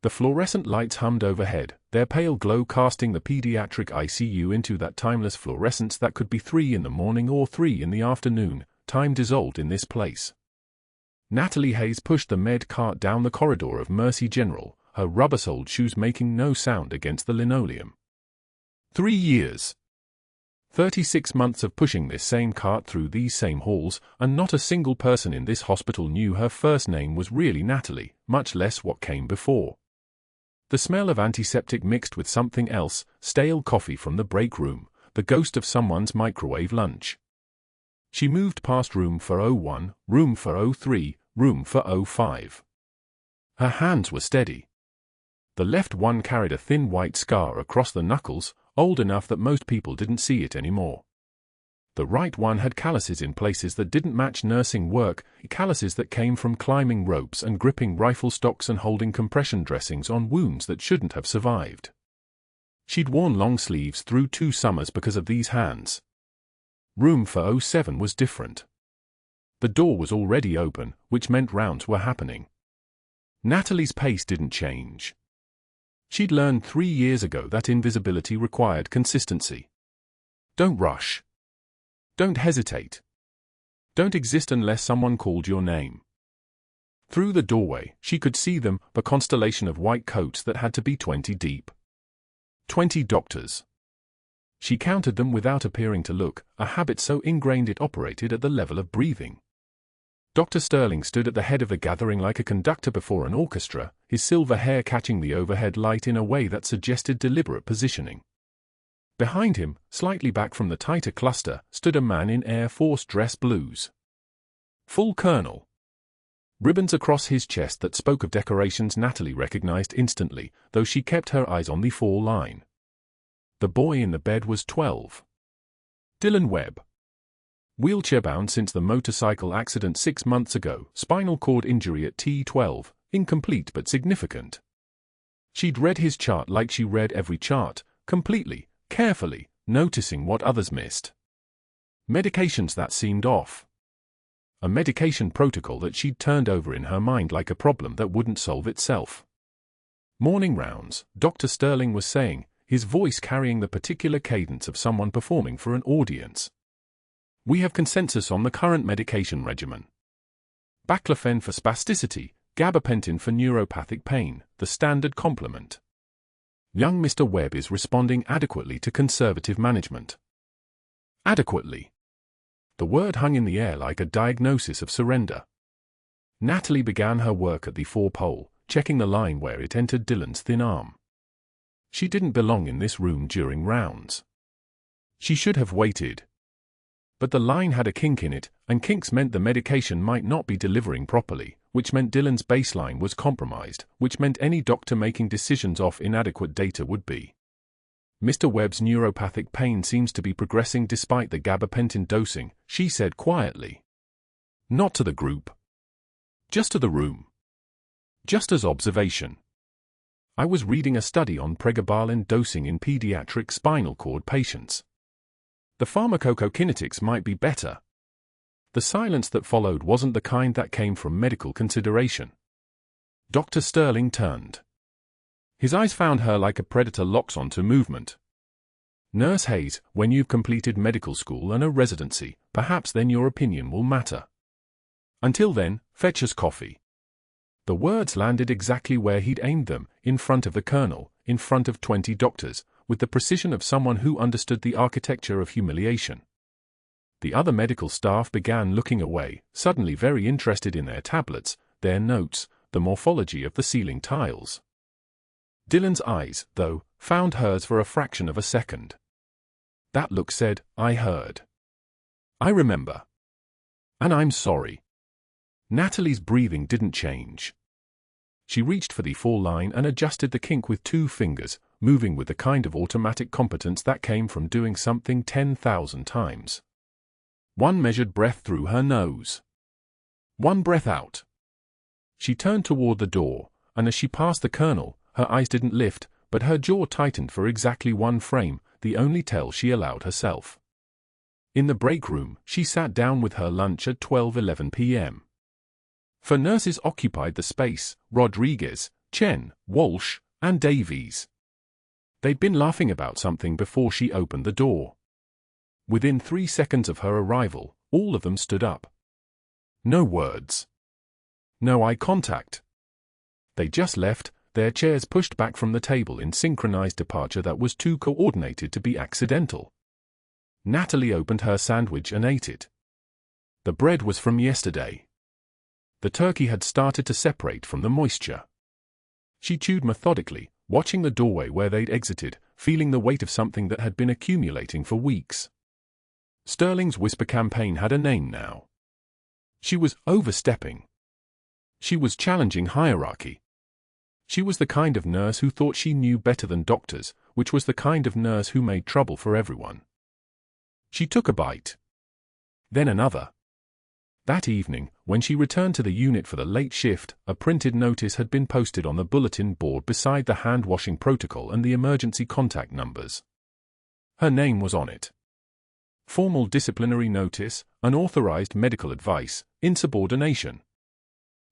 The fluorescent lights hummed overhead, their pale glow casting the pediatric ICU into that timeless fluorescence that could be 3 in the morning or 3 in the afternoon. Time dissolved in this place. Natalie Hayes pushed the med cart down the corridor of Mercy General, her rubber-soled shoes making no sound against the linoleum. 3 years. 36 months of pushing this same cart through these same halls, and not a single person in this hospital knew her first name was really Natalie, much less what came before. The smell of antiseptic mixed with something else, stale coffee from the break room, the ghost of someone's microwave lunch. She moved past room 401, room 403, room 405. Her hands were steady. The left one carried a thin white scar across the knuckles, old enough that most people didn't see it anymore. The right one had calluses in places that didn't match nursing work, calluses that came from climbing ropes and gripping rifle stocks and holding compression dressings on wounds that shouldn't have survived. She'd worn long sleeves through 2 summers because of these hands. Room 407 was different. The door was already open, which meant rounds were happening. Natalie's pace didn't change. She'd learned 3 years ago that invisibility required consistency. Don't rush. Don't hesitate. Don't exist unless someone called your name. Through the doorway, she could see them, the constellation of white coats that had to be 20 deep. 20 doctors. She counted them without appearing to look, a habit so ingrained it operated at the level of breathing. Dr. Sterling stood at the head of the gathering like a conductor before an orchestra, his silver hair catching the overhead light in a way that suggested deliberate positioning. Behind him, slightly back from the tighter cluster, stood a man in Air Force dress blues. Full colonel. Ribbons across his chest that spoke of decorations Natalie recognized instantly, though she kept her eyes on the 4 line. The boy in the bed was 12. Dylan Webb. Wheelchair-bound since the motorcycle accident 6 months ago, spinal cord injury at T12, incomplete but significant. She'd read his chart like she read every chart, completely, carefully, noticing what others missed. Medications that seemed off. A medication protocol that she'd turned over in her mind like a problem that wouldn't solve itself. Morning rounds, Dr. Sterling was saying, his voice carrying the particular cadence of someone performing for an audience. We have consensus on the current medication regimen. Baclofen for spasticity, gabapentin for neuropathic pain, the standard complement. Young Mr. Webb is responding adequately to conservative management. Adequately. The word hung in the air like a diagnosis of surrender. Natalie began her work at the 4-pole, checking the line where it entered Dylan's thin arm. She didn't belong in this room during rounds. She should have waited. But the line had a kink in it, and kinks meant the medication might not be delivering properly, which meant Dylan's baseline was compromised, which meant any doctor making decisions off inadequate data would be. Mr. Webb's neuropathic pain seems to be progressing despite the gabapentin dosing, she said quietly. Not to the group. Just to the room. Just as observation. I was reading a study on pregabalin dosing in pediatric spinal cord patients. The pharmacokinetics might be better. The silence that followed wasn't the kind that came from medical consideration. Dr. Sterling turned. His eyes found her like a predator locks onto movement. Nurse Hayes, when you've completed medical school and a residency, perhaps then your opinion will matter. Until then, fetch us coffee. The words landed exactly where he'd aimed them, in front of the colonel, in front of 20 doctors, with the precision of someone who understood the architecture of humiliation. The other medical staff began looking away, suddenly very interested in their tablets, their notes, the morphology of the ceiling tiles. Dylan's eyes, though, found hers for a fraction of a second. That look said, I heard. I remember. And I'm sorry. Natalie's breathing didn't change. She reached for the 4 line and adjusted the kink with 2 fingers, moving with the kind of automatic competence that came from doing something 10,000 times. 1 measured breath through her nose. 1 breath out. She turned toward the door, and as she passed the colonel, her eyes didn't lift, but her jaw tightened for exactly 1 frame, the only tell she allowed herself. In the break room, she sat down with her lunch at 12:11 p.m. 4 nurses occupied the space, Rodriguez, Chen, Walsh, and Davies. They'd been laughing about something before she opened the door. Within 3 seconds of her arrival, all of them stood up. No words. No eye contact. They just left, their chairs pushed back from the table in synchronized departure that was too coordinated to be accidental. Natalie opened her sandwich and ate it. The bread was from yesterday. The turkey had started to separate from the moisture. She chewed methodically, watching the doorway where they'd exited, feeling the weight of something that had been accumulating for weeks. Sterling's whisper campaign had a name now. She was overstepping. She was challenging hierarchy. She was the kind of nurse who thought she knew better than doctors, which was the kind of nurse who made trouble for everyone. She took a bite. Then another. That evening, when she returned to the unit for the late shift, a printed notice had been posted on the bulletin board beside the hand-washing protocol and the emergency contact numbers. Her name was on it. Formal disciplinary notice, unauthorized medical advice, insubordination.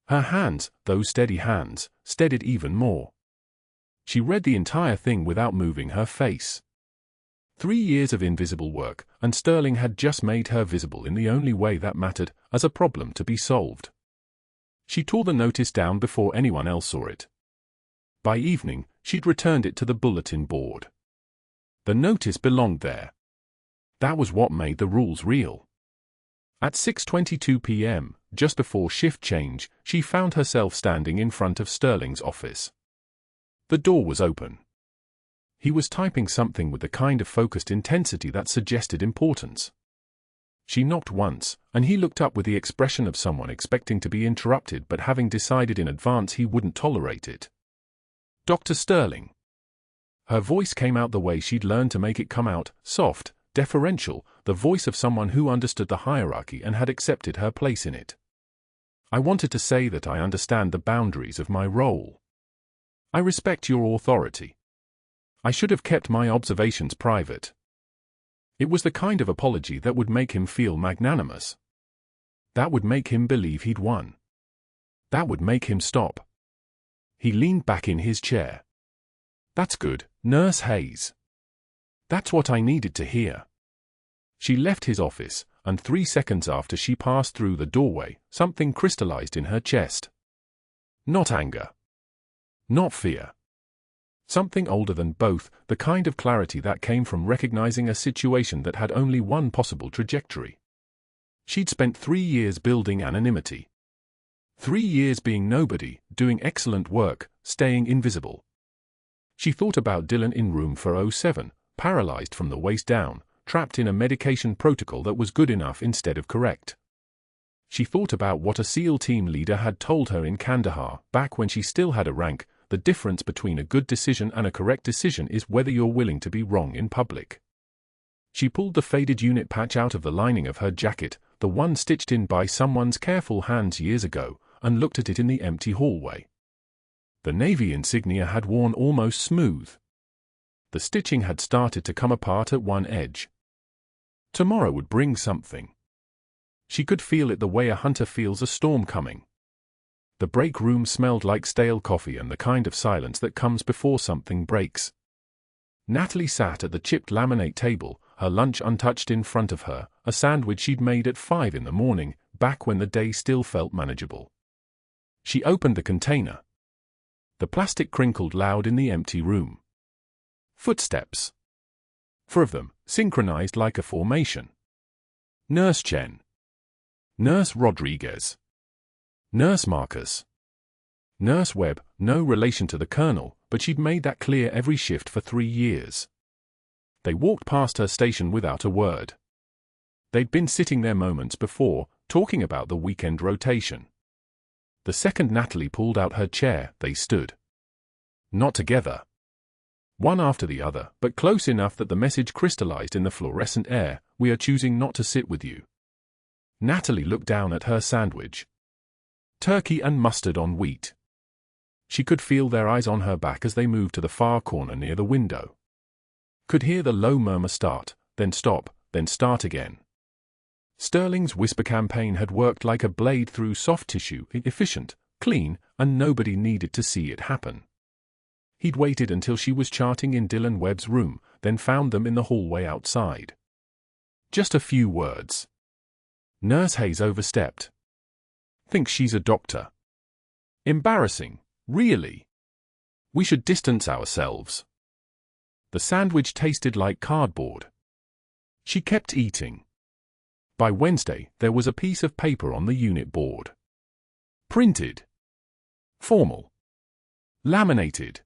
Her hands, those steady hands, steadied even more. She read the entire thing without moving her face. 3 years of invisible work, and Sterling had just made her visible in the only way that mattered, as a problem to be solved. She tore the notice down before anyone else saw it. By evening, she'd returned it to the bulletin board. The notice belonged there. That was what made the rules real. At 6:22 p.m., just before shift change, she found herself standing in front of Sterling's office. The door was open. He was typing something with the kind of focused intensity that suggested importance. She knocked once, and he looked up with the expression of someone expecting to be interrupted but having decided in advance he wouldn't tolerate it. "Dr. Sterling." Her voice came out the way she'd learned to make it come out, soft, deferential, the voice of someone who understood the hierarchy and had accepted her place in it. "I wanted to say that I understand the boundaries of my role. I respect your authority. I should have kept my observations private." It was the kind of apology that would make him feel magnanimous. That would make him believe he'd won. That would make him stop. He leaned back in his chair. "That's good, Nurse Hayes. That's what I needed to hear." She left his office, and 3 seconds after she passed through the doorway, something crystallized in her chest. Not anger. Not fear. Something older than both, the kind of clarity that came from recognizing a situation that had only one possible trajectory. She'd spent 3 years building anonymity. 3 years being nobody, doing excellent work, staying invisible. She thought about Dylan in room 407, paralyzed from the waist down, trapped in a medication protocol that was good enough instead of correct. She thought about what a SEAL team leader had told her in Kandahar, back when she still had a rank. The difference between a good decision and a correct decision is whether you're willing to be wrong in public. She pulled the faded unit patch out of the lining of her jacket, the one stitched in by someone's careful hands years ago, and looked at it in the empty hallway. The Navy insignia had worn almost smooth. The stitching had started to come apart at one edge. Tomorrow would bring something. She could feel it the way a hunter feels a storm coming. The break room smelled like stale coffee and the kind of silence that comes before something breaks. Natalie sat at the chipped laminate table, her lunch untouched in front of her, a sandwich she'd made at 5 in the morning, back when the day still felt manageable. She opened the container. The plastic crinkled loud in the empty room. Footsteps. 4 of them, synchronized like a formation. Nurse Chen. Nurse Rodriguez. Nurse Marcus. Nurse Webb, no relation to the colonel, but she'd made that clear every shift for 3 years. They walked past her station without a word. They'd been sitting there moments before, talking about the weekend rotation. The second Natalie pulled out her chair, they stood. Not together. One after the other, but close enough that the message crystallized in the fluorescent air, "We are choosing not to sit with you." Natalie looked down at her sandwich. Turkey and mustard on wheat. She could feel their eyes on her back as they moved to the far corner near the window. Could hear the low murmur start, then stop, then start again. Sterling's whisper campaign had worked like a blade through soft tissue, efficient, clean, and nobody needed to see it happen. He'd waited until she was charting in Dylan Webb's room, then found them in the hallway outside. Just a few words. Nurse Hayes overstepped. Thinks she's a doctor. Embarrassing, really. We should distance ourselves. The sandwich tasted like cardboard. She kept eating. By Wednesday, there was a piece of paper on the unit board. Printed. Formal. Laminated.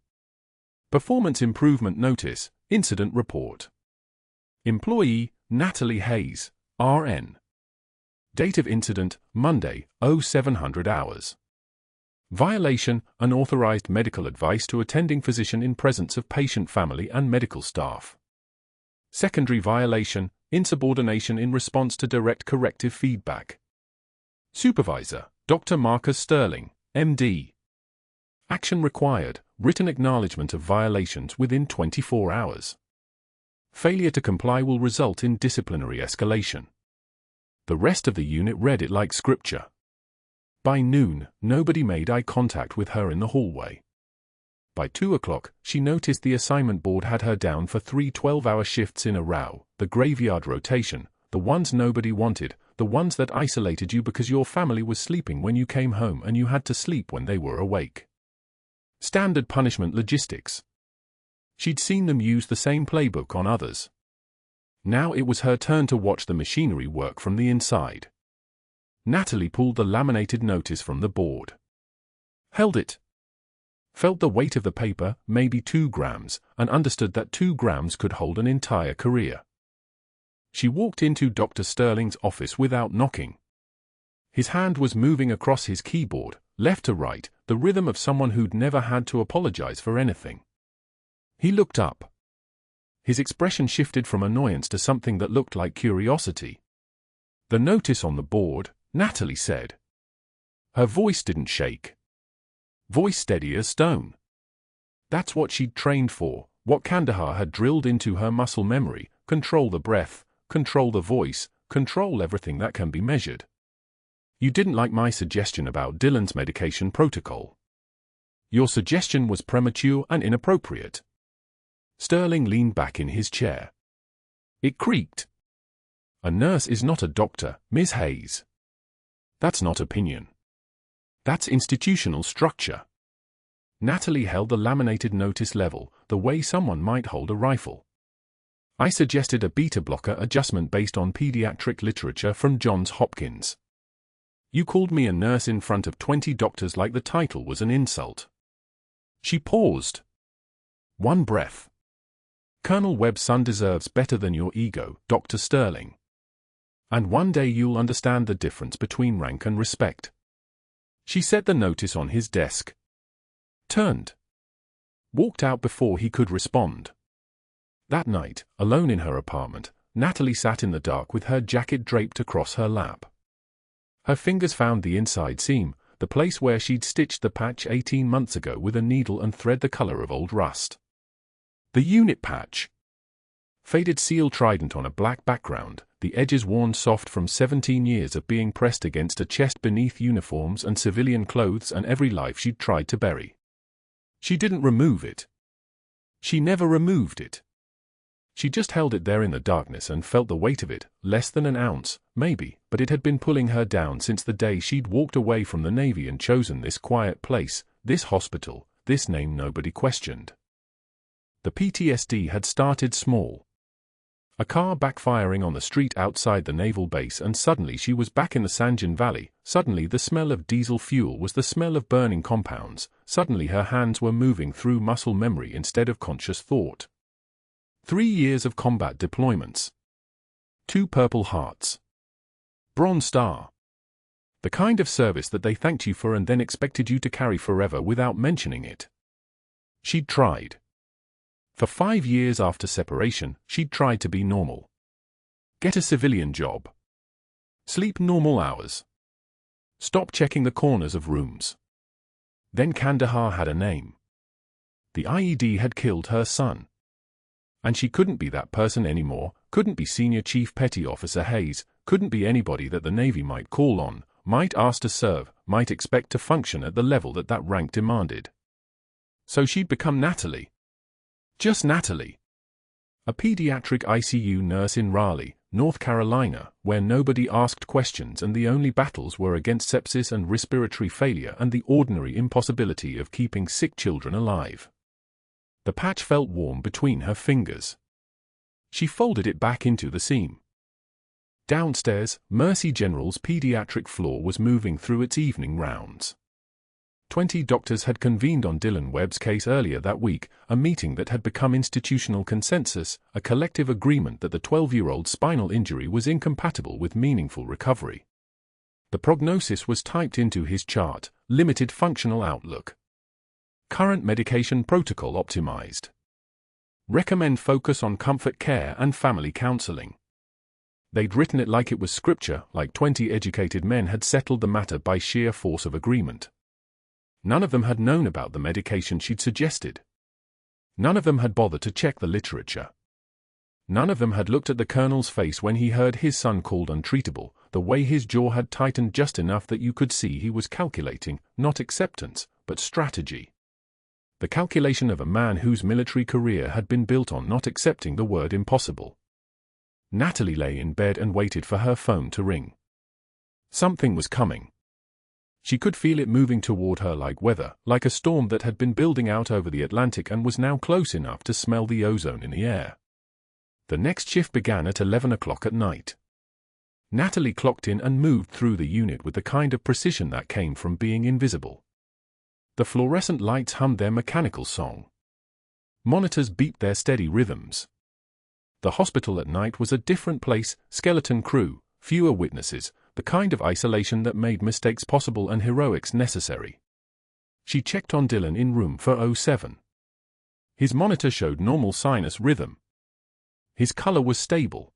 Performance Improvement Notice, Incident Report. Employee, Natalie Hayes, RN. Date of incident, Monday, 0700 hours. Violation, unauthorized medical advice to attending physician in presence of patient family and medical staff. Secondary violation, insubordination in response to direct corrective feedback. Supervisor, Dr. Marcus Sterling, MD. Action required, written acknowledgement of violations within 24 hours. Failure to comply will result in disciplinary escalation. The rest of the unit read it like scripture. By noon, nobody made eye contact with her in the hallway. By 2 o'clock, she noticed the assignment board had her down for 3 12-hour shifts in a row, the graveyard rotation, the ones nobody wanted, the ones that isolated you because your family was sleeping when you came home and you had to sleep when they were awake. Standard punishment logistics. She'd seen them use the same playbook on others. Now it was her turn to watch the machinery work from the inside. Natalie pulled the laminated notice from the board. Held it. Felt the weight of the paper, maybe 2 grams, and understood that 2 grams could hold an entire career. She walked into Dr. Sterling's office without knocking. His hand was moving across his keyboard, left to right, the rhythm of someone who'd never had to apologize for anything. He looked up. His expression shifted from annoyance to something that looked like curiosity. The notice on the board, Natalie said. Her voice didn't shake. Voice steady as stone. That's what she'd trained for, what Kandahar had drilled into her muscle memory: control the breath, control the voice, control everything that can be measured. You didn't like my suggestion about Dylan's medication protocol. Your suggestion was premature and inappropriate. Sterling leaned back in his chair. It creaked. A nurse is not a doctor, Ms. Hayes. That's not opinion. That's institutional structure. Natalie held the laminated notice level, the way someone might hold a rifle. I suggested a beta blocker adjustment based on pediatric literature from Johns Hopkins. You called me a nurse in front of 20 doctors like the title was an insult. She paused. One breath. Colonel Webb's son deserves better than your ego, Dr. Sterling. And one day you'll understand the difference between rank and respect. She set the notice on his desk. Turned. Walked out before he could respond. That night, alone in her apartment, Natalie sat in the dark with her jacket draped across her lap. Her fingers found the inside seam, the place where she'd stitched the patch 18 months ago with a needle and thread the color of old rust. The unit patch. Faded seal trident on a black background, the edges worn soft from 17 years of being pressed against a chest beneath uniforms and civilian clothes and every life she'd tried to bury. She didn't remove it. She never removed it. She just held it there in the darkness and felt the weight of it, less than an ounce, maybe, but it had been pulling her down since the day she'd walked away from the Navy and chosen this quiet place, this hospital, this name nobody questioned. The PTSD had started small. A car backfiring on the street outside the naval base, and suddenly she was back in the Sanjan Valley. Suddenly the smell of diesel fuel was the smell of burning compounds. Suddenly her hands were moving through muscle memory instead of conscious thought. 3 years of combat deployments. 2 Purple Hearts. Bronze Star. The kind of service that they thanked you for and then expected you to carry forever without mentioning it. She'd tried. For 5 years after separation, she'd tried to be normal. Get a civilian job. Sleep normal hours. Stop checking the corners of rooms. Then Kandahar had a name. The IED had killed her son. And she couldn't be that person anymore, couldn't be Senior Chief Petty Officer Hayes, couldn't be anybody that the Navy might call on, might ask to serve, might expect to function at the level that rank demanded. So she'd become Natalie. Just Natalie. A pediatric ICU nurse in Raleigh, North Carolina, where nobody asked questions and the only battles were against sepsis and respiratory failure and the ordinary impossibility of keeping sick children alive. The patch felt warm between her fingers. She folded it back into the seam. Downstairs, Mercy General's pediatric floor was moving through its evening rounds. 20 doctors had convened on Dylan Webb's case earlier that week, a meeting that had become institutional consensus, a collective agreement that the 12-year-old's spinal injury was incompatible with meaningful recovery. The prognosis was typed into his chart, limited functional outlook. Current medication protocol optimized. Recommend focus on comfort care and family counseling. They'd written it like it was scripture, like 20 educated men had settled the matter by sheer force of agreement. None of them had known about the medication she'd suggested. None of them had bothered to check the literature. None of them had looked at the colonel's face when he heard his son called untreatable, the way his jaw had tightened just enough that you could see he was calculating, not acceptance, but strategy. The calculation of a man whose military career had been built on not accepting the word impossible. Natalie lay in bed and waited for her phone to ring. Something was coming. She could feel it moving toward her like weather, like a storm that had been building out over the Atlantic and was now close enough to smell the ozone in the air. The next shift began at 11 o'clock at night. Natalie clocked in and moved through the unit with the kind of precision that came from being invisible. The fluorescent lights hummed their mechanical song. Monitors beeped their steady rhythms. The hospital at night was a different place, skeleton crew, fewer witnesses, the kind of isolation that made mistakes possible and heroics necessary. She checked on Dylan in room 407. His monitor showed normal sinus rhythm. His color was stable.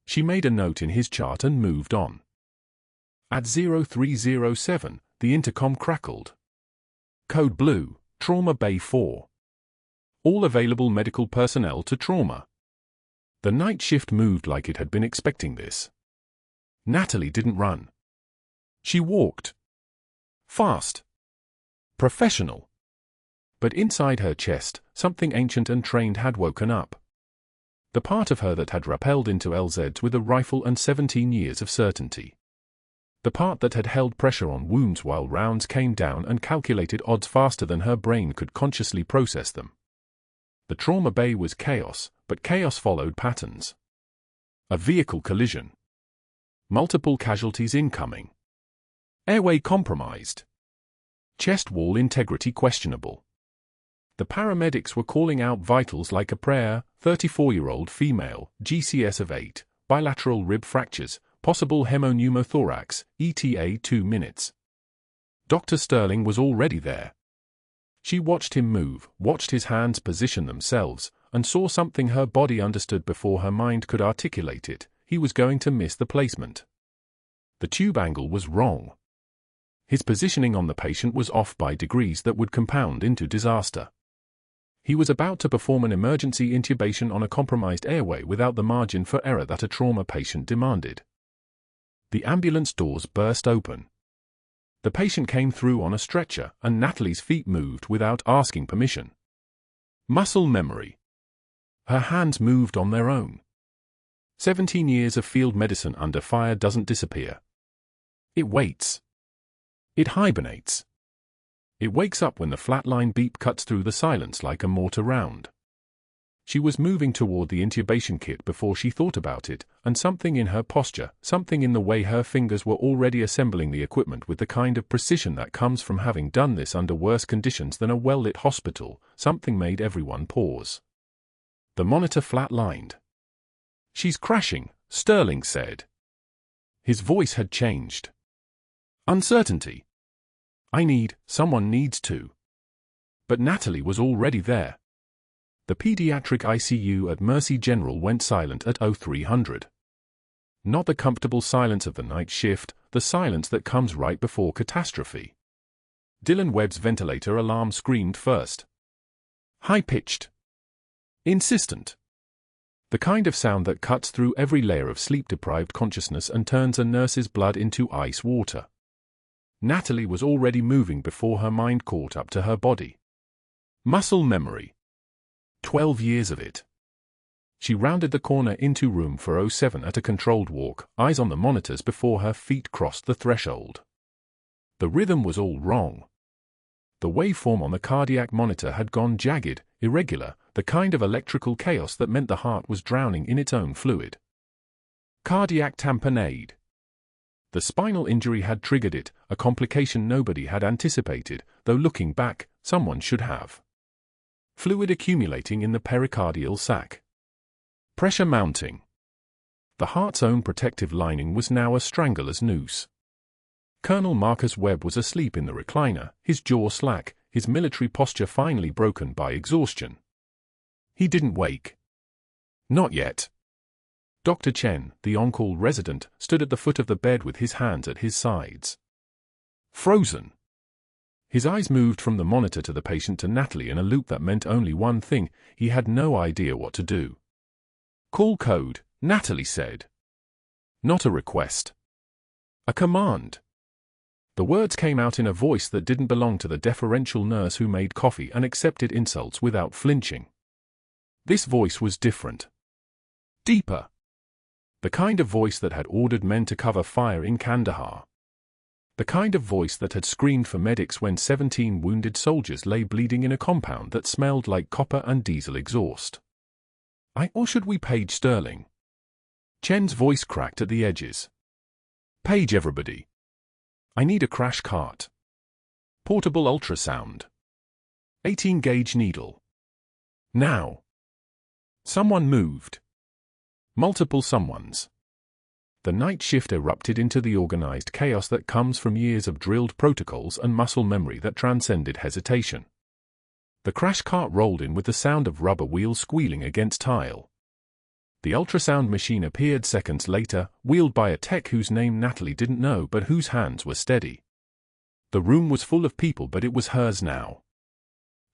She made a note in his chart and moved on. At 0307, the intercom crackled. Code blue, Trauma Bay 4. All available medical personnel to trauma. The night shift moved like it had been expecting this. Natalie didn't run. She walked. Fast. Professional. But inside her chest, something ancient and trained had woken up. The part of her that had rappelled into LZs with a rifle and 17 years of certainty. The part that had held pressure on wounds while rounds came down and calculated odds faster than her brain could consciously process them. The trauma bay was chaos, but chaos followed patterns. A vehicle collision. Multiple casualties incoming. Airway compromised. Chest wall integrity questionable. The paramedics were calling out vitals like a prayer. 34-year-old female, GCS of 8, bilateral rib fractures, possible hemopneumothorax, ETA 2 minutes. Dr. Sterling was already there. She watched him move, watched his hands position themselves, and saw something her body understood before her mind could articulate it. He was going to miss the placement. The tube angle was wrong. His positioning on the patient was off by degrees that would compound into disaster. He was about to perform an emergency intubation on a compromised airway without the margin for error that a trauma patient demanded. The ambulance doors burst open. The patient came through on a stretcher, and Natalie's feet moved without asking permission. Muscle memory. Her hands moved on their own. 17 years of field medicine under fire doesn't disappear. It waits. It hibernates. It wakes up when the flatline beep cuts through the silence like a mortar round. She was moving toward the intubation kit before she thought about it, and something in her posture, something in the way her fingers were already assembling the equipment with the kind of precision that comes from having done this under worse conditions than a well-lit hospital, something made everyone pause. The monitor flatlined. "She's crashing," Sterling said. His voice had changed. Uncertainty. Someone needs to. But Natalie was already there. The pediatric ICU at Mercy General went silent at 0300. Not the comfortable silence of the night shift, the silence that comes right before catastrophe. Dylan Webb's ventilator alarm screamed first. High-pitched. Insistent. The kind of sound that cuts through every layer of sleep-deprived consciousness and turns a nurse's blood into ice water. Natalie was already moving before her mind caught up to her body. Muscle memory. 12 years of it. She rounded the corner into room 407 at a controlled walk, eyes on the monitors before her feet crossed the threshold. The rhythm was all wrong. The waveform on the cardiac monitor had gone jagged, irregular, the kind of electrical chaos that meant the heart was drowning in its own fluid. Cardiac tamponade. The spinal injury had triggered it, a complication nobody had anticipated, though looking back, someone should have. Fluid accumulating in the pericardial sac. Pressure mounting. The heart's own protective lining was now a strangler's noose. Colonel Marcus Webb was asleep in the recliner, his jaw slack, his military posture finally broken by exhaustion. He didn't wake. Not yet. Dr. Chen, the on-call resident, stood at the foot of the bed with his hands at his sides. Frozen. His eyes moved from the monitor to the patient to Natalie in a loop that meant only one thing: he had no idea what to do. Call code, Natalie said. Not a request. A command. The words came out in a voice that didn't belong to the deferential nurse who made coffee and accepted insults without flinching. This voice was different. Deeper. The kind of voice that had ordered men to cover fire in Kandahar. The kind of voice that had screamed for medics when 17 wounded soldiers lay bleeding in a compound that smelled like copper and diesel exhaust. Or should we page Sterling? Chen's voice cracked at the edges. Page everybody. I need a crash cart. Portable ultrasound. 18-gauge needle. Now. Someone moved. Multiple someones. The night shift erupted into the organized chaos that comes from years of drilled protocols and muscle memory that transcended hesitation. The crash cart rolled in with the sound of rubber wheels squealing against tile. The ultrasound machine appeared seconds later, wheeled by a tech whose name Natalie didn't know but whose hands were steady. The room was full of people, but it was hers now.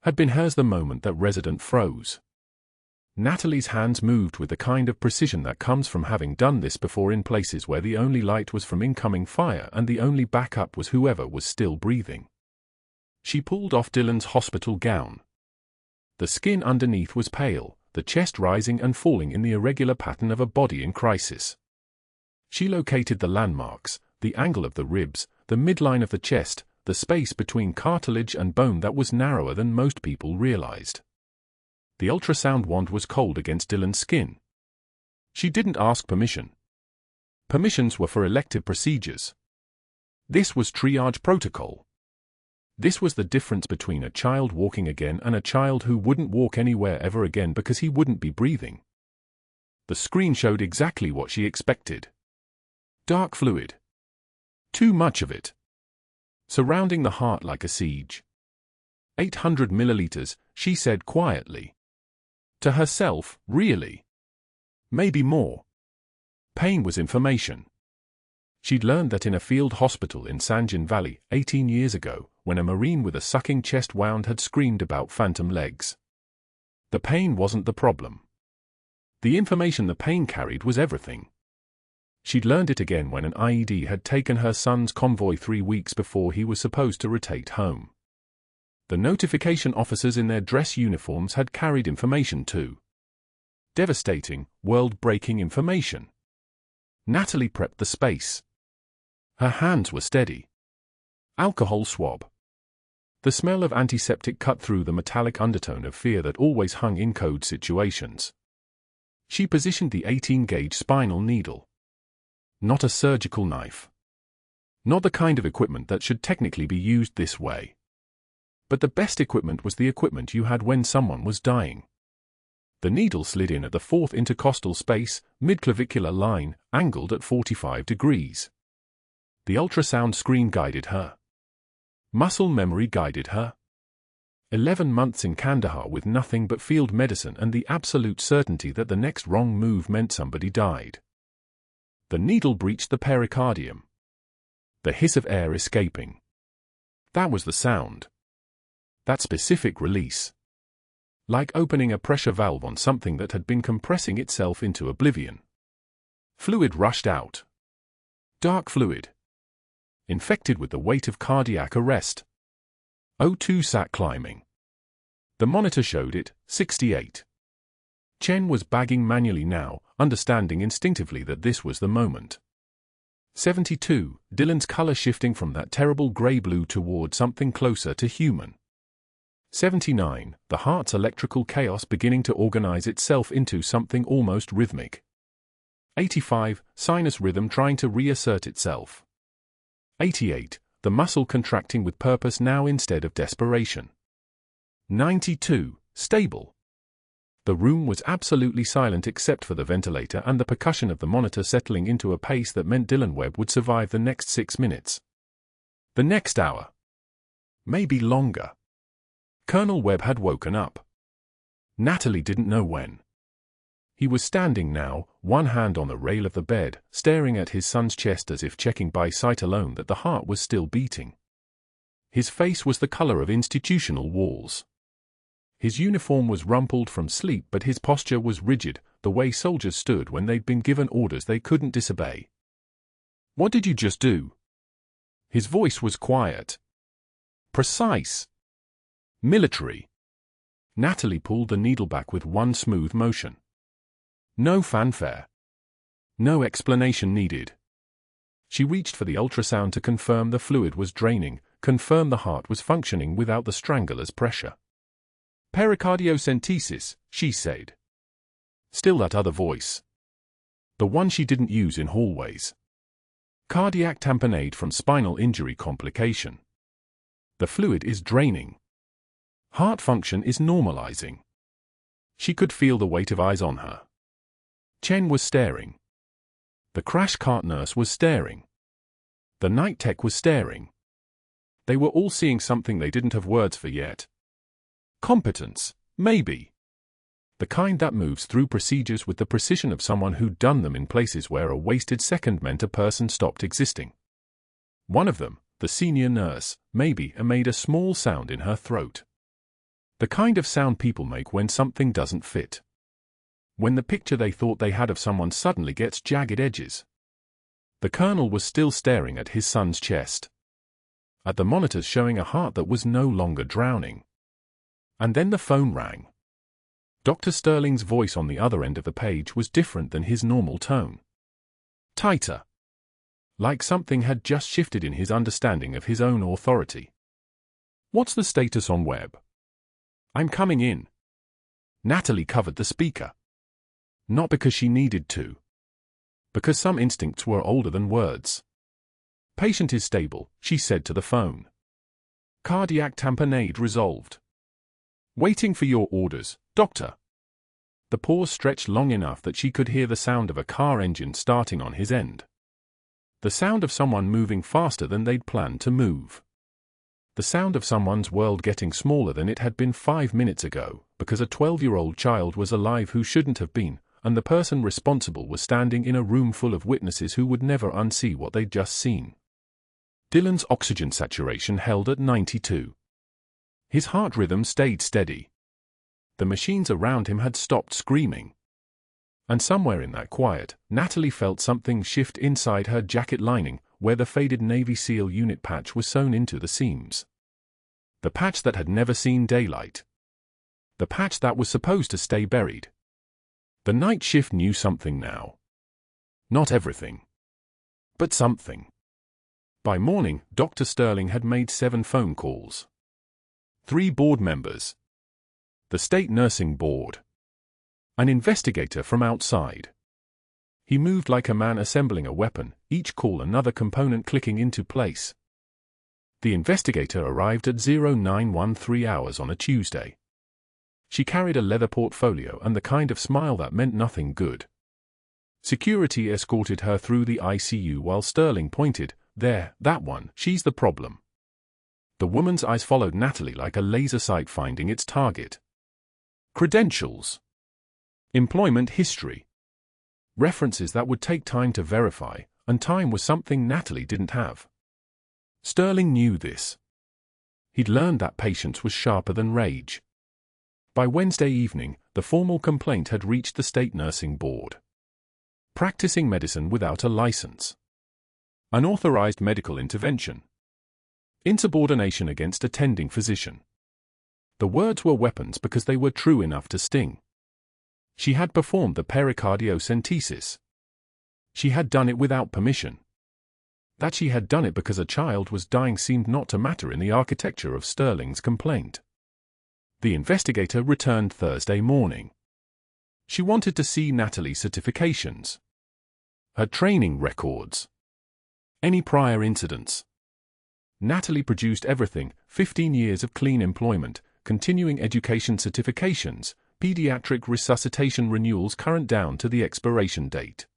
Had been hers the moment that resident froze. Natalie's hands moved with the kind of precision that comes from having done this before in places where the only light was from incoming fire and the only backup was whoever was still breathing. She pulled off Dylan's hospital gown. The skin underneath was pale, the chest rising and falling in the irregular pattern of a body in crisis. She located the landmarks, the angle of the ribs, the midline of the chest, the space between cartilage and bone that was narrower than most people realized. The ultrasound wand was cold against Dylan's skin. She didn't ask permission. Permissions were for elective procedures. This was triage protocol. This was the difference between a child walking again and a child who wouldn't walk anywhere ever again because he wouldn't be breathing. The screen showed exactly what she expected. Dark fluid. Too much of it. Surrounding the heart like a siege. 800 milliliters, she said quietly. To herself, really. Maybe more. Pain was information. She'd learned that in a field hospital in Sanjin Valley, 18 years ago, when a Marine with a sucking chest wound had screamed about phantom legs. The pain wasn't the problem. The information the pain carried was everything. She'd learned it again when an IED had taken her son's convoy 3 weeks before he was supposed to rotate home. The notification officers in their dress uniforms had carried information too. Devastating, world-breaking information. Natalie prepped the space. Her hands were steady. Alcohol swab. The smell of antiseptic cut through the metallic undertone of fear that always hung in code situations. She positioned the 18-gauge spinal needle. Not a surgical knife. Not the kind of equipment that should technically be used this way. But the best equipment was the equipment you had when someone was dying. The needle slid in at the fourth intercostal space, mid-clavicular line, angled at 45 degrees. The ultrasound screen guided her. Muscle memory guided her. 11 months in Kandahar with nothing but field medicine and the absolute certainty that the next wrong move meant somebody died. The needle breached the pericardium. The hiss of air escaping. That was the sound. That specific release. Like opening a pressure valve on something that had been compressing itself into oblivion. Fluid rushed out. Dark fluid. Infected with the weight of cardiac arrest. O2 sat climbing. The monitor showed it, 68. Chen was bagging manually now, understanding instinctively that this was the moment. 72, Dylan's color shifting from that terrible grey-blue toward something closer to human. 79, the heart's electrical chaos beginning to organize itself into something almost rhythmic. 85, sinus rhythm trying to reassert itself. 88, the muscle contracting with purpose now instead of desperation. 92, stable. The room was absolutely silent except for the ventilator and the percussion of the monitor settling into a pace that meant Dylan Webb would survive the next 6 minutes. The next hour. Maybe longer. Colonel Webb had woken up. Natalie didn't know when. He was standing now, one hand on the rail of the bed, staring at his son's chest as if checking by sight alone that the heart was still beating. His face was the color of institutional walls. His uniform was rumpled from sleep, but his posture was rigid, the way soldiers stood when they'd been given orders they couldn't disobey. "What did you just do?" His voice was quiet. Precise. Military. Natalie pulled the needle back with one smooth motion. No fanfare. No explanation needed. She reached for the ultrasound to confirm the fluid was draining, confirm the heart was functioning without the strangler's pressure. "Pericardiocentesis," she said. Still that other voice. The one she didn't use in hallways. Cardiac tamponade from spinal injury complication. The fluid is draining. Heart function is normalizing. She could feel the weight of eyes on her. Chen was staring. The crash cart nurse was staring. The night tech was staring. They were all seeing something they didn't have words for yet. Competence, maybe. The kind that moves through procedures with the precision of someone who'd done them in places where a wasted second meant a person stopped existing. One of them, the senior nurse, maybe made a small sound in her throat. The kind of sound people make when something doesn't fit. When the picture they thought they had of someone suddenly gets jagged edges. The colonel was still staring at his son's chest. At the monitors showing a heart that was no longer drowning. And then the phone rang. Dr. Sterling's voice on the other end of the page was different than his normal tone. Tighter. Like something had just shifted in his understanding of his own authority. "What's the status on Webb?" "I'm coming in." Natalie covered the speaker. Not because she needed to. Because some instincts were older than words. "Patient is stable," she said to the phone. "Cardiac tamponade resolved." "Waiting for your orders, doctor." The pause stretched long enough that she could hear the sound of a car engine starting on his end. The sound of someone moving faster than they'd planned to move. The sound of someone's world getting smaller than it had been 5 minutes ago, because a 12-year-old child was alive who shouldn't have been, and the person responsible was standing in a room full of witnesses who would never unsee what they'd just seen. Dylan's oxygen saturation held at 92. His heart rhythm stayed steady. The machines around him had stopped screaming. And somewhere in that quiet, Natalie felt something shift inside her jacket lining, where the faded Navy SEAL unit patch was sewn into the seams. The patch that had never seen daylight. The patch that was supposed to stay buried. The night shift knew something now. Not everything. But something. By morning, Dr. Sterling had made 7 phone calls. 3 board members. The State Nursing Board. An investigator from outside. He moved like a man assembling a weapon, each call another component clicking into place. The investigator arrived at 0913 hours on a Tuesday. She carried a leather portfolio and the kind of smile that meant nothing good. Security escorted her through the ICU while Sterling pointed, "There, that one, she's the problem." The woman's eyes followed Natalie like a laser sight finding its target. Credentials. Employment history. References that would take time to verify, and time was something Natalie didn't have. Sterling knew this. He'd learned that patience was sharper than rage. By Wednesday evening, the formal complaint had reached the state nursing board. Practicing medicine without a license. Unauthorized medical intervention. Insubordination against attending physician. The words were weapons because they were true enough to sting. She had performed the pericardiocentesis. She had done it without permission. That she had done it because a child was dying seemed not to matter in the architecture of Sterling's complaint. The investigator returned Thursday morning. She wanted to see Natalie's certifications, her training records, any prior incidents. Natalie produced everything: 15 years of clean employment, continuing education certifications, pediatric resuscitation renewals current down to the expiration date.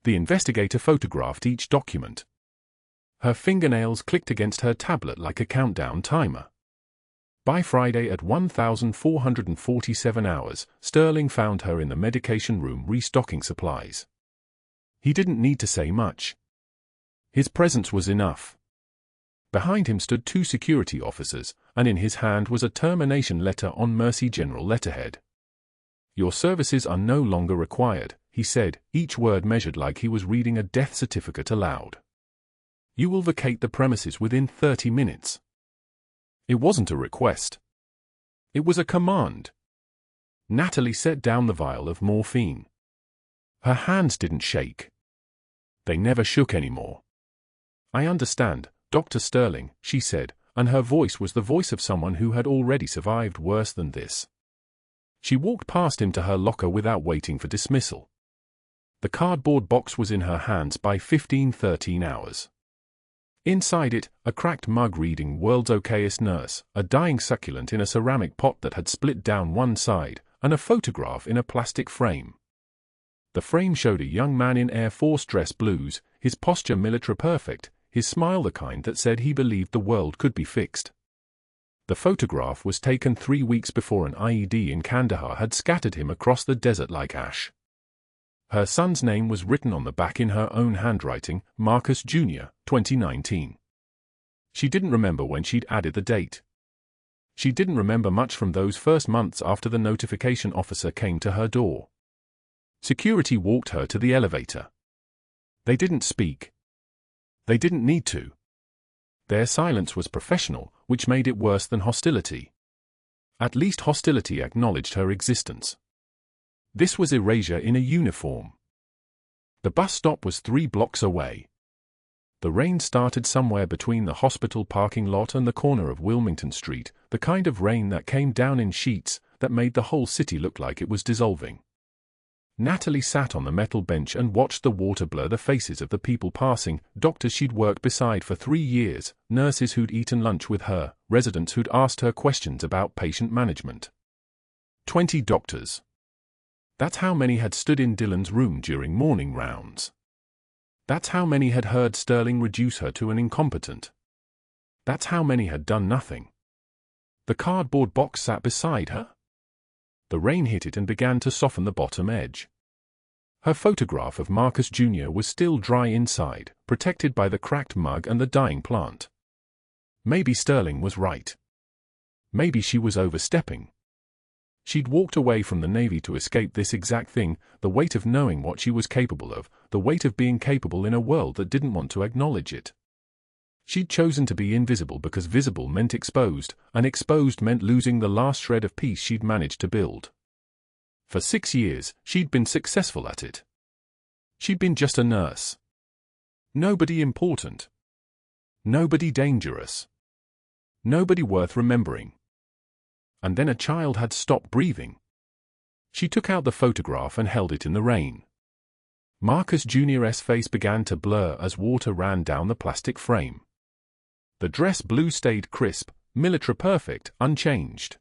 The investigator photographed each document. Her fingernails clicked against her tablet like a countdown timer. By Friday at 1,447 hours, Sterling found her in the medication room restocking supplies. He didn't need to say much. His presence was enough. Behind him stood 2 security officers, and in his hand was a termination letter on Mercy General letterhead. "Your services are no longer required," he said, each word measured like he was reading a death certificate aloud. "You will vacate the premises within 30 minutes. It wasn't a request. It was a command. Natalie set down the vial of morphine. Her hands didn't shake. They never shook anymore. "I understand, Dr. Sterling," she said, and her voice was the voice of someone who had already survived worse than this. She walked past him to her locker without waiting for dismissal. The cardboard box was in her hands by 15-13 hours. Inside it, a cracked mug reading "World's Okayest Nurse," a dying succulent in a ceramic pot that had split down one side, and a photograph in a plastic frame. The frame showed a young man in Air Force dress blues, his posture military perfect, his smile the kind that said he believed the world could be fixed. The photograph was taken 3 weeks before an IED in Kandahar had scattered him across the desert like ash. Her son's name was written on the back in her own handwriting, Marcus Jr., 2019. She didn't remember when she'd added the date. She didn't remember much from those first months after the notification officer came to her door. Security walked her to the elevator. They didn't speak. They didn't need to. Their silence was professional, which made it worse than hostility. At least hostility acknowledged her existence. This was erasure in a uniform. The bus stop was 3 blocks away. The rain started somewhere between the hospital parking lot and the corner of Wilmington Street, the kind of rain that came down in sheets that made the whole city look like it was dissolving. Natalie sat on the metal bench and watched the water blur the faces of the people passing: doctors she'd worked beside for 3 years, nurses who'd eaten lunch with her, residents who'd asked her questions about patient management. 20 doctors. That's how many had stood in Dylan's room during morning rounds. That's how many had heard Sterling reduce her to an incompetent. That's how many had done nothing. The cardboard box sat beside her. The rain hit it and began to soften the bottom edge. Her photograph of Marcus Jr. was still dry inside, protected by the cracked mug and the dying plant. Maybe Sterling was right. Maybe she was overstepping. She'd walked away from the Navy to escape this exact thing, the weight of knowing what she was capable of, the weight of being capable in a world that didn't want to acknowledge it. She'd chosen to be invisible because visible meant exposed, and exposed meant losing the last shred of peace she'd managed to build. For 6 years, she'd been successful at it. She'd been just a nurse. Nobody important. Nobody dangerous. Nobody worth remembering. And then a child had stopped breathing. She took out the photograph and held it in the rain. Marcus Jr.'s face began to blur as water ran down the plastic frame. The dress blue stayed crisp, military perfect, unchanged.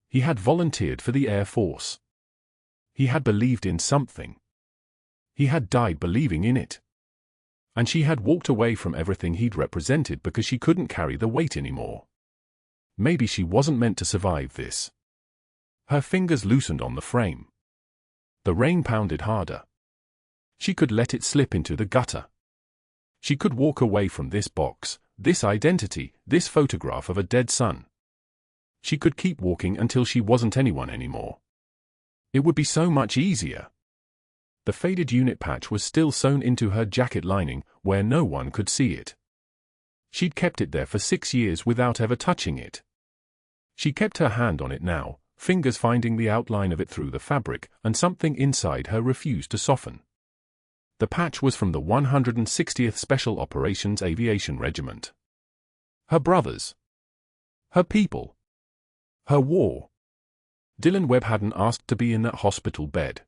He had volunteered for the Air Force. He had believed in something. He had died believing in it. And she had walked away from everything he'd represented because she couldn't carry the weight anymore. Maybe she wasn't meant to survive this. Her fingers loosened on the frame. The rain pounded harder. She could let it slip into the gutter. She could walk away from this box, this identity, this photograph of a dead son. She could keep walking until she wasn't anyone anymore. It would be so much easier. The faded unit patch was still sewn into her jacket lining, where no one could see it. She'd kept it there for 6 years without ever touching it. She kept her hand on it now, fingers finding the outline of it through the fabric, and something inside her refused to soften. The patch was from the 160th Special Operations Aviation Regiment. Her brothers. Her people. Her war. Dylan Webb hadn't asked to be in that hospital bed.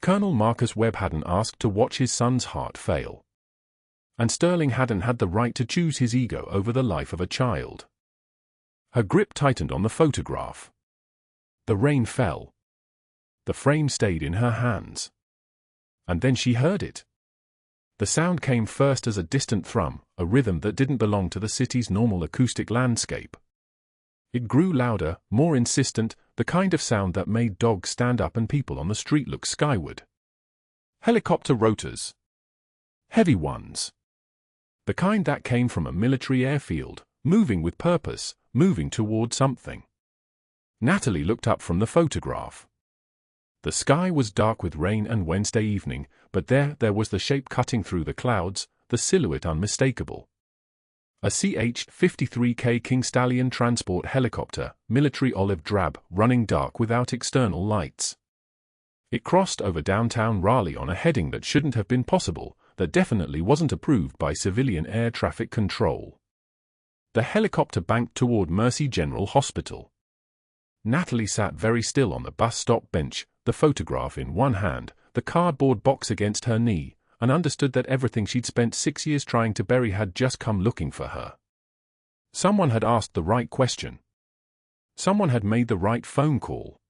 Colonel Marcus Webb hadn't asked to watch his son's heart fail. And Sterling hadn't had the right to choose his ego over the life of a child. Her grip tightened on the photograph. The rain fell. The frame stayed in her hands. And then she heard it. The sound came first as a distant thrum, a rhythm that didn't belong to the city's normal acoustic landscape. It grew louder, more insistent, the kind of sound that made dogs stand up and people on the street look skyward. Helicopter rotors. Heavy ones. The kind that came from a military airfield, moving with purpose, moving toward something. Natalie looked up from the photograph. The sky was dark with rain and Wednesday evening, but there was the shape cutting through the clouds, the silhouette unmistakable. A CH-53K King Stallion transport helicopter, military olive drab, running dark without external lights. It crossed over downtown Raleigh on a heading that shouldn't have been possible, that definitely wasn't approved by civilian air traffic control. The helicopter banked toward Mercy General Hospital. Natalie sat very still on the bus stop bench, the photograph in one hand, the cardboard box against her knee, and understood that everything she'd spent 6 years trying to bury had just come looking for her. Someone had asked the right question. Someone had made the right phone call.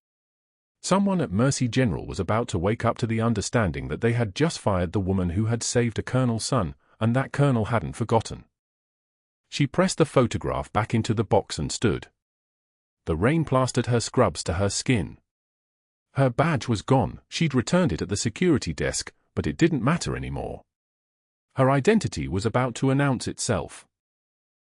Someone at Mercy General was about to wake up to the understanding that they had just fired the woman who had saved a colonel's son, and that colonel hadn't forgotten. She pressed the photograph back into the box and stood. The rain plastered her scrubs to her skin. Her badge was gone. She'd returned it at the security desk, but it didn't matter anymore. Her identity was about to announce itself.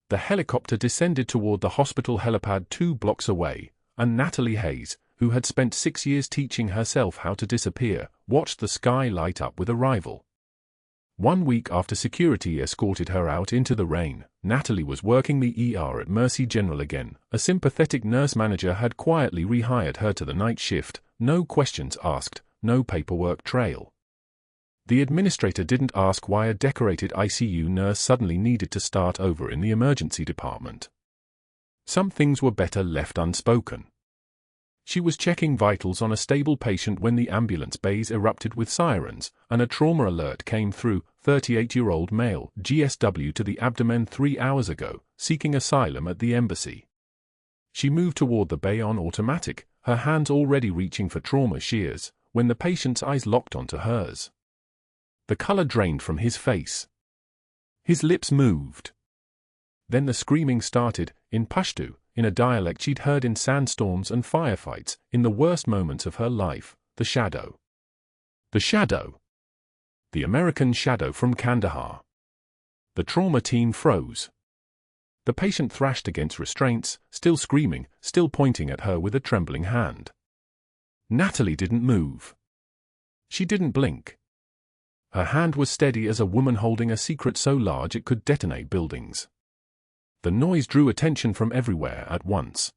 The helicopter descended toward the hospital helipad 2 blocks away, and Natalie Hayes, who had spent 6 years teaching herself how to disappear, watched the sky light up with arrival. 1 week after security escorted her out into the rain, Natalie was working the ER at Mercy General again. A sympathetic nurse manager had quietly rehired her to the night shift, no questions asked, no paperwork trail. The administrator didn't ask why a decorated ICU nurse suddenly needed to start over in the emergency department. Some things were better left unspoken. She was checking vitals on a stable patient when the ambulance bays erupted with sirens, and a trauma alert came through. 38-year-old male, GSW to the abdomen 3 hours ago, seeking asylum at the embassy. She moved toward the bay on automatic, her hands already reaching for trauma shears, when the patient's eyes locked onto hers. The color drained from his face. His lips moved. Then the screaming started, in Pashto, in a dialect she'd heard in sandstorms and firefights, in the worst moments of her life, the shadow. The shadow. The American shadow from Kandahar. The trauma team froze. The patient thrashed against restraints, still screaming, still pointing at her with a trembling hand. Natalie didn't move. She didn't blink. Her hand was steady as a woman holding a secret so large it could detonate buildings. The noise drew attention from everywhere at once.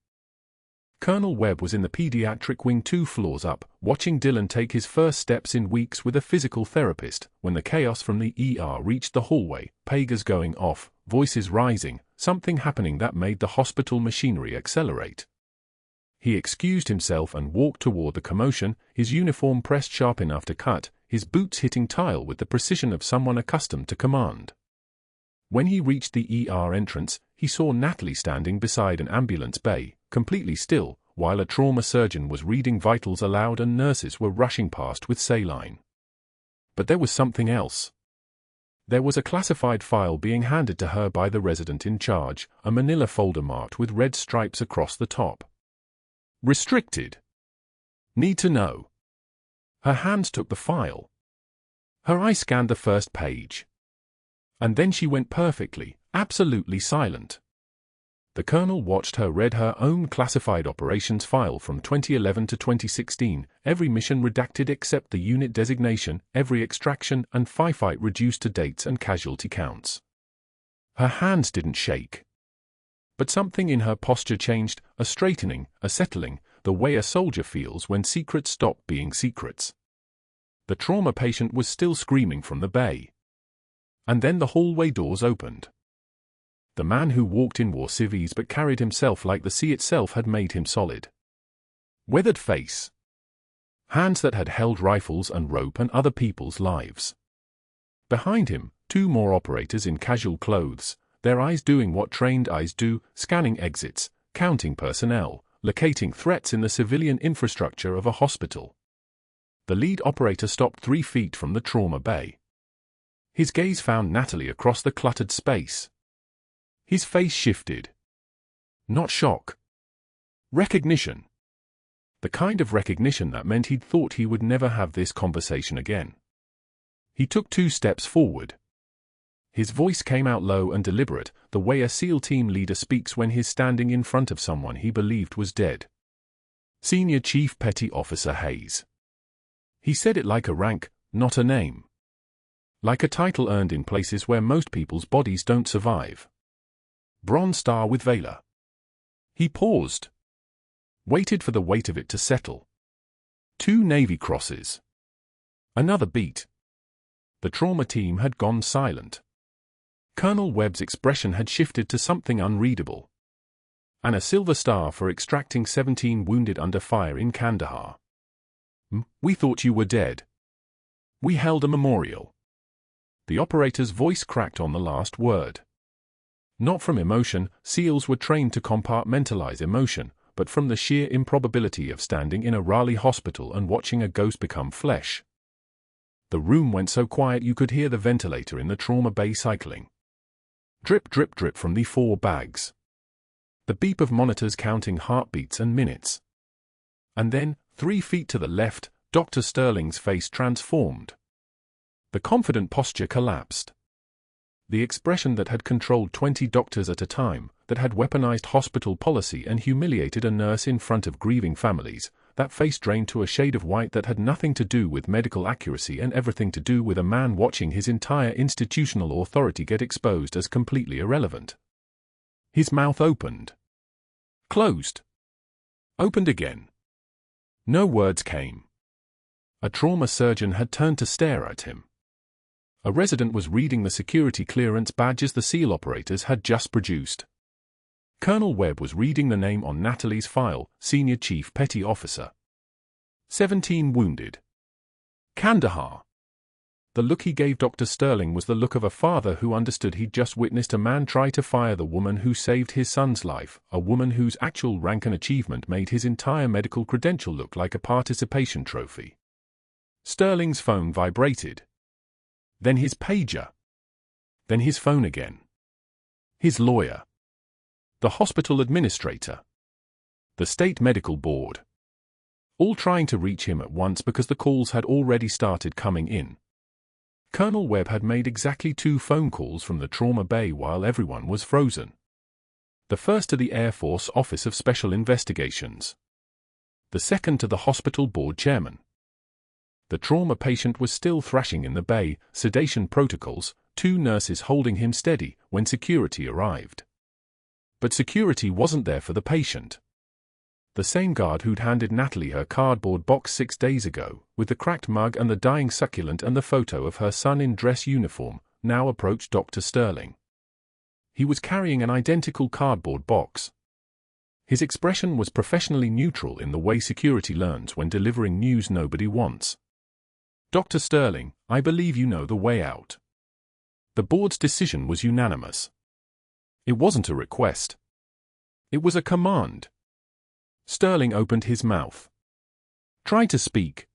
Colonel Webb was in the pediatric wing 2 floors up, watching Dylan take his first steps in weeks with a physical therapist, when the chaos from the ER reached the hallway, pagers going off, voices rising, something happening that made the hospital machinery accelerate. He excused himself and walked toward the commotion, his uniform pressed sharp enough to cut, his boots hitting tile with the precision of someone accustomed to command. When he reached the ER entrance, he saw Natalie standing beside an ambulance bay, completely still, while a trauma surgeon was reading vitals aloud and nurses were rushing past with saline. But there was something else. There was a classified file being handed to her by the resident in charge, a manila folder marked with red stripes across the top. Restricted. Need to know. Her hands took the file. Her eye scanned the first page. And then she went perfectly, absolutely silent. The colonel watched her read her own classified operations file from 2011 to 2016, every mission redacted except the unit designation, every extraction and firefight reduced to dates and casualty counts. Her hands didn't shake. But something in her posture changed, a straightening, a settling, the way a soldier feels when secrets stop being secrets. The trauma patient was still screaming from the bay. And then the hallway doors opened. The man who walked in wore civvies but carried himself like the sea itself had made him solid. Weathered face. Hands that had held rifles and rope and other people's lives. Behind him, two more operators in casual clothes, their eyes doing what trained eyes do, scanning exits, counting personnel, locating threats in the civilian infrastructure of a hospital. The lead operator stopped 3 feet from the trauma bay. His gaze found Natalie across the cluttered space. His face shifted. Not shock. Recognition. The kind of recognition that meant he'd thought he would never have this conversation again. He took 2 steps forward. His voice came out low and deliberate, the way a SEAL team leader speaks when he's standing in front of someone he believed was dead. Senior Chief Petty Officer Hayes. He said it like a rank, not a name. Like a title earned in places where most people's bodies don't survive. Bronze Star with Valor. He paused. Waited for the weight of it to settle. 2 Navy Crosses. Another beat. The trauma team had gone silent. Colonel Webb's expression had shifted to something unreadable. And a Silver Star for extracting 17 wounded under fire in Kandahar. We thought you were dead. We held a memorial. The operator's voice cracked on the last word. Not from emotion, SEALs were trained to compartmentalize emotion, but from the sheer improbability of standing in a Raleigh hospital and watching a ghost become flesh. The room went so quiet you could hear the ventilator in the trauma bay cycling. Drip, drip, drip from the 4 bags. The beep of monitors counting heartbeats and minutes. And then, 3 feet to the left, Dr. Sterling's face transformed. The confident posture collapsed. The expression that had controlled 20 doctors at a time, that had weaponized hospital policy and humiliated a nurse in front of grieving families, that face drained to a shade of white that had nothing to do with medical accuracy and everything to do with a man watching his entire institutional authority get exposed as completely irrelevant. His mouth opened. Closed. Opened again. No words came. A trauma surgeon had turned to stare at him. A resident was reading the security clearance badges the SEAL operators had just produced. Colonel Webb was reading the name on Natalie's file, Senior Chief Petty Officer. 17 wounded. Kandahar. The look he gave Dr. Sterling was the look of a father who understood he'd just witnessed a man try to fire the woman who saved his son's life, a woman whose actual rank and achievement made his entire medical credential look like a participation trophy. Sterling's phone vibrated. Then his pager. Then his phone again. His lawyer. The hospital administrator. The state medical board. All trying to reach him at once because the calls had already started coming in. Colonel Webb had made exactly 2 phone calls from the trauma bay while everyone was frozen. The first to the Air Force Office of Special Investigations. The second to the hospital board chairman. The trauma patient was still thrashing in the bay, sedation protocols, 2 nurses holding him steady, when security arrived. But security wasn't there for the patient. The same guard who'd handed Natalie her cardboard box 6 days ago, with the cracked mug and the dying succulent and the photo of her son in dress uniform, now approached Dr. Sterling. He was carrying an identical cardboard box. His expression was professionally neutral in the way security learns when delivering news nobody wants. Dr. Sterling, I believe you know the way out. The board's decision was unanimous. It wasn't a request. It was a command. Sterling opened his mouth. Tried to speak.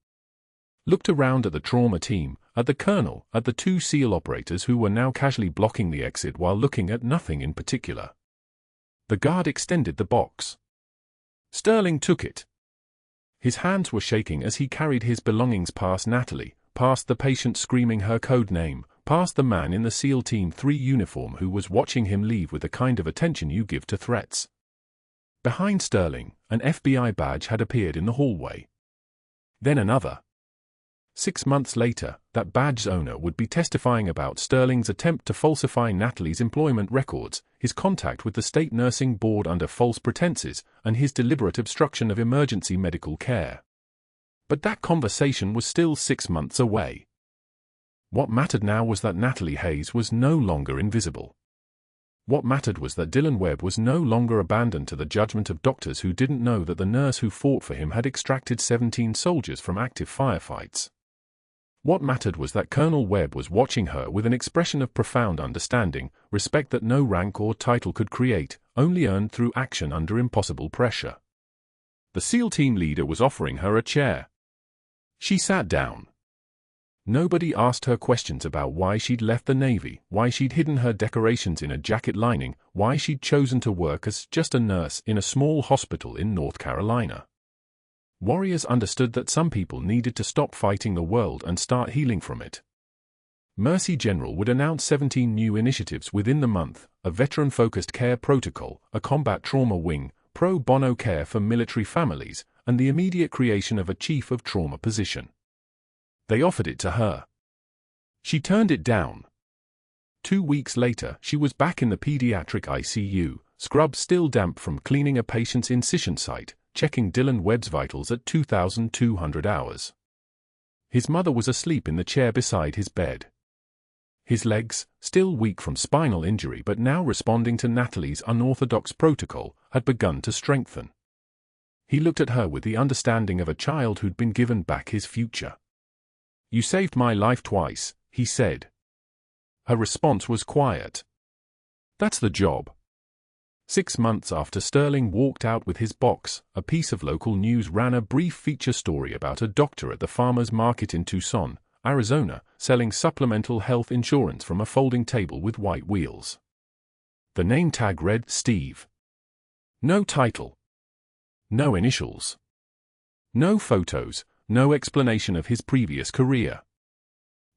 Looked around at the trauma team, at the colonel, at the 2 SEAL operators who were now casually blocking the exit while looking at nothing in particular. The guard extended the box. Sterling took it. His hands were shaking as he carried his belongings past Natalie, past the patient screaming her code name, past the man in the SEAL Team 3 uniform who was watching him leave with the kind of attention you give to threats. Behind Sterling, an FBI badge had appeared in the hallway. Then another. 6 months later, that badge's owner would be testifying about Sterling's attempt to falsify Natalie's employment records, his contact with the state nursing board under false pretenses, and his deliberate obstruction of emergency medical care. But that conversation was still 6 months away. What mattered now was that Natalie Hayes was no longer invisible. What mattered was that Dylan Webb was no longer abandoned to the judgment of doctors who didn't know that the nurse who fought for him had extracted 17 soldiers from active firefights. What mattered was that Colonel Webb was watching her with an expression of profound understanding, respect that no rank or title could create, only earned through action under impossible pressure. The SEAL team leader was offering her a chair. She sat down. Nobody asked her questions about why she'd left the Navy, why she'd hidden her decorations in a jacket lining, why she'd chosen to work as just a nurse in a small hospital in North Carolina. Warriors understood that some people needed to stop fighting the world and start healing from it. Mercy General would announce 17 new initiatives within the month: a veteran-focused care protocol, a combat trauma wing, pro bono care for military families, and the immediate creation of a chief of trauma position. They offered it to her. She turned it down. 2 weeks later, she was back in the pediatric ICU, scrubs still damp from cleaning a patient's incision site, checking Dylan Webb's vitals at 2,200 hours. His mother was asleep in the chair beside his bed. His legs, still weak from spinal injury but now responding to Natalie's unorthodox protocol, had begun to strengthen. He looked at her with the understanding of a child who'd been given back his future. "You saved my life twice," he said. Her response was quiet. "That's the job." 6 months after Sterling walked out with his box, a piece of local news ran a brief feature story about a doctor at the farmer's market in Tucson, Arizona, selling supplemental health insurance from a folding table with white wheels. The name tag read Steve. No title. No initials. No photos, no explanation of his previous career.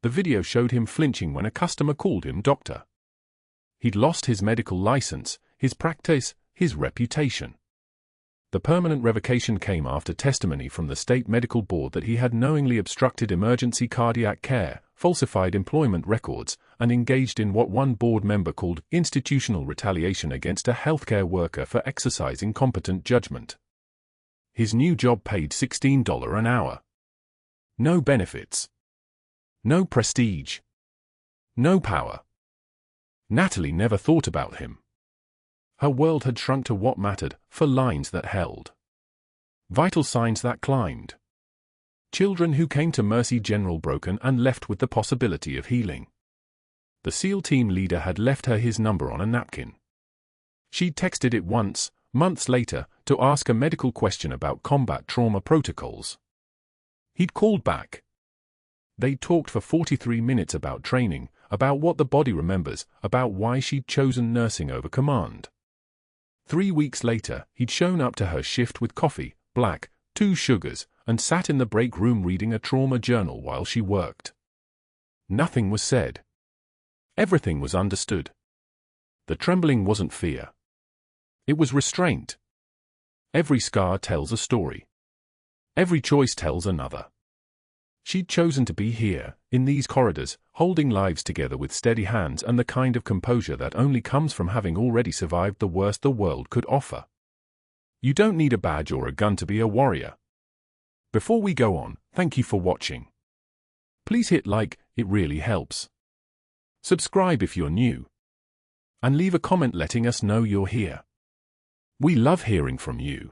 The video showed him flinching when a customer called him doctor. He'd lost his medical license, his practice, his reputation. The permanent revocation came after testimony from the state medical board that he had knowingly obstructed emergency cardiac care, falsified employment records, and engaged in what one board member called institutional retaliation against a healthcare worker for exercising competent judgment. His new job paid $16 an hour. No benefits. No prestige. No power. Natalie never thought about him. Her world had shrunk to what mattered, for lines that held. Vital signs that climbed. Children who came to Mercy General broken and left with the possibility of healing. The SEAL team leader had left her his number on a napkin. She'd texted it once, months later, to ask a medical question about combat trauma protocols. He'd called back. They talked for 43 minutes about training, about what the body remembers, about why she'd chosen nursing over command. 3 weeks later, he'd shown up to her shift with coffee, black, 2 sugars, and sat in the break room reading a trauma journal while she worked. Nothing was said. Everything was understood. The trembling wasn't fear. It was restraint. Every scar tells a story. Every choice tells another. She'd chosen to be here, in these corridors, holding lives together with steady hands and the kind of composure that only comes from having already survived the worst the world could offer. You don't need a badge or a gun to be a warrior. Before we go on, thank you for watching. Please hit like, it really helps. Subscribe if you're new. And leave a comment letting us know you're here. We love hearing from you.